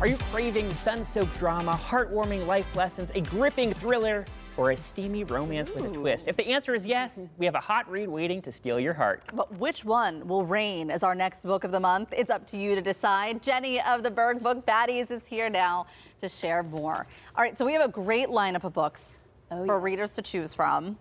Are you craving sun-soaked drama, heartwarming life lessons, a gripping thriller, or a steamy romance with a twist? If the answer is yes, we have a hot read waiting to steal your heart. But which one will reign as our next book of the month? It's up to you to decide. Jenni of the Burgh Book Baddies is here now to share more. All right, so we have a great lineup of books for readers to choose from.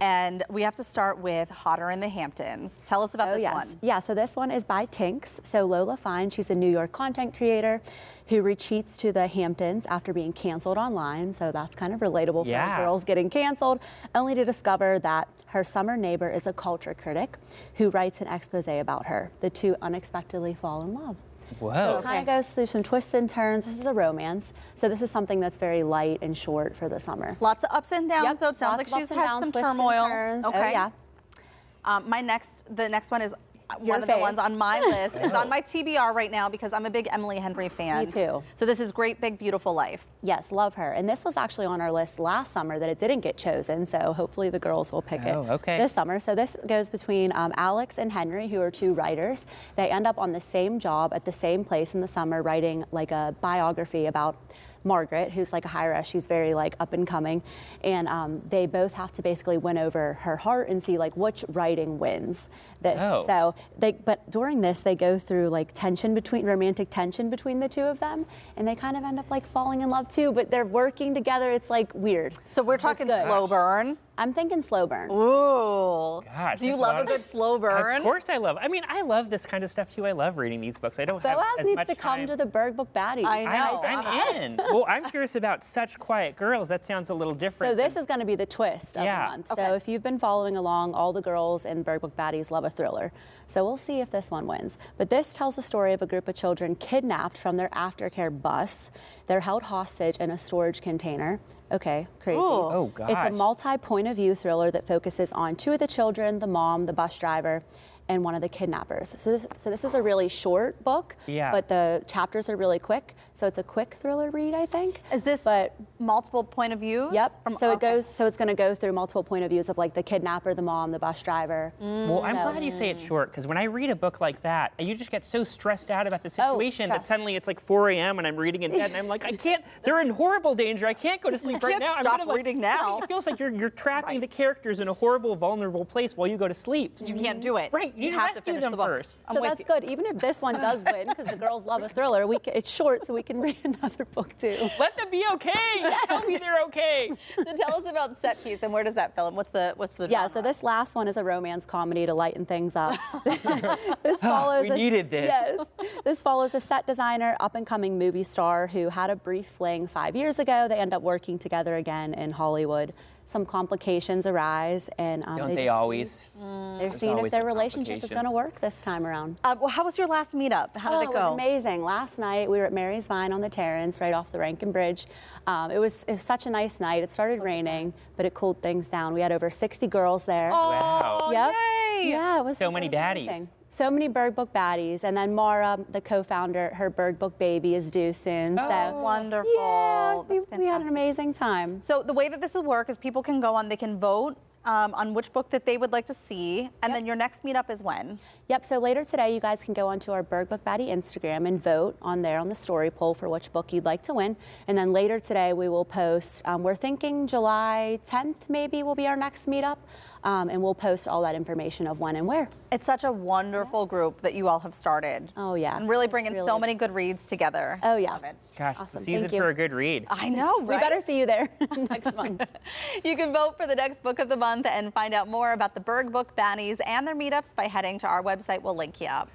And we have to start with Hotter in the Hamptons. Tell us about this one. Yeah, so this one is by Tinks. So Lola Fine, she's a New York content creator who retreats to the Hamptons after being canceled online. So that's kind of relatable for girls getting canceled, only to discover that her summer neighbor is a culture critic who writes an expose about her. The two unexpectedly fall in love. Whoa. So it kind of goes through some twists and turns. This is a romance. So this is something that's very light and short for the summer. Lots of ups and downs, though. It sounds like she's had some turmoil. Okay. Oh, yeah. The next one is one of the ones on my list. It's on my TBR right now because I'm a big Emily Henry fan. Me too. So this is Great Big Beautiful Life. Yes, love her. And this was actually on our list last summer that it didn't get chosen. So hopefully the girls will pick it this summer. So this goes between Alex and Henry, who are two writers. They end up on the same job at the same place in the summer, writing like a biography about Margaret, who's like a heiress. She's very like up and coming, and they both have to basically win over her heart and see like which writing wins this. So but during this they go through like romantic tension between the two of them, and they kind of end up like falling in love too, but they're working together. It's like weird. So we're talking slow burn. I'm thinking slow burn. Ooh. Gosh, do you love a good slow burn? Of course I love. I mean, I love this kind of stuff too. I love reading these books. I don't have as needs much to come time. to the Burgh Book Baddies. I know. I'm in. Well, I'm curious about Such Quiet Girls. That sounds a little different. So this is going to be the twist of the month. So if you've been following along, all the girls in Burgh Book Baddies love a thriller. So we'll see if this one wins. But this tells the story of a group of children kidnapped from their aftercare bus. They're held hostage in a storage container. Okay, crazy. Ooh. Oh, gosh. It's a multi-point of view thriller that focuses on two of the children, the mom, the bus driver, and one of the kidnappers. So this is a really short book, but the chapters are really quick. So it's a quick thriller read, I think. Is this multiple point of views? Yep. So it's going to go through multiple point of views of like the kidnapper, the mom, the bus driver. Well, I'm glad you say it's short, because when I read a book like that, you just get so stressed out about the situation that suddenly it's like 4 a.m. and I'm reading in bed and I'm like, I can't. They're in horrible danger. I can't go to sleep right now. Stop reading now. It feels like you're trapping the characters in a horrible, vulnerable place while you go to sleep. You can't do it. Right. You have to finish them first. So that's good. Even if this one does win, because the girls love a thriller, it's short, so we can read another book too. Let them be okay. Tell me they're okay. So tell us about Set Piece and where does that film? What's the genre? So this last one is a romance comedy to lighten things up. This follows. We needed this. Yes. This follows a set designer, up-and-coming movie star who had a brief fling 5 years ago. They end up working together again in Hollywood. Some complications arise, and don't they always? They're seeing if their relationship is going to work this time around. Well, how was your last meetup? How did it go? It was amazing. Last night we were at Mary's Vine on the Terrace, right off the Rankin Bridge. It was such a nice night. It started raining, but it cooled things down. We had over 60 girls there. Oh, wow. Yep. Yay! Yeah, it was so many baddies. Amazing. So many Burgh Book Baddies, and then Mara, the co-founder, her Burgh Book baby is due soon. So wonderful. Yeah, we had an amazing time. So the way that this will work is people can go on, they can vote on which book that they would like to see, and then your next meetup is when? Yep, so later today you guys can go onto our Burgh Book Baddie Instagram and vote on there on the story poll for which book you'd like to win. And then later today we will post, we're thinking July 10th maybe will be our next meetup, and we'll post all that information of when and where. It's such a wonderful group that you all have started. Oh yeah. And really bringing so many good reads together. Oh yeah. Love it. Gosh, awesome. season for a good read. I know, right? We better see you there next month. You can vote for the next book of the month and find out more about the Burgh Book Baddies and their meetups by heading to our website. We'll link you up.